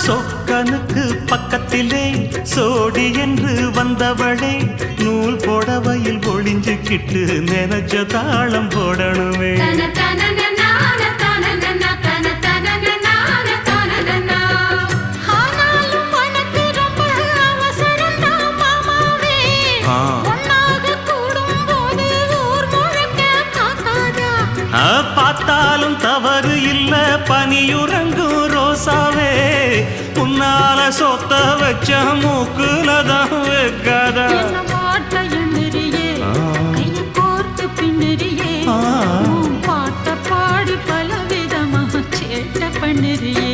சொக்கனுக்கு பக்கத்திலே சோடி என்று வந்தவளே நூல் புடவையில் ஒளிஞ்சுக்கிட்டு நினைச்ச தாளம் போடணுமே. பார்த்தாலும் தவறு இல்ல பனியுறங்கும் ரோசாவே உன்னால சொத்த வச்ச மூக்குலதான் வைக்காதா. பாட்ட பாடி பல விதமாக சேட்ட பண்ணுறியே.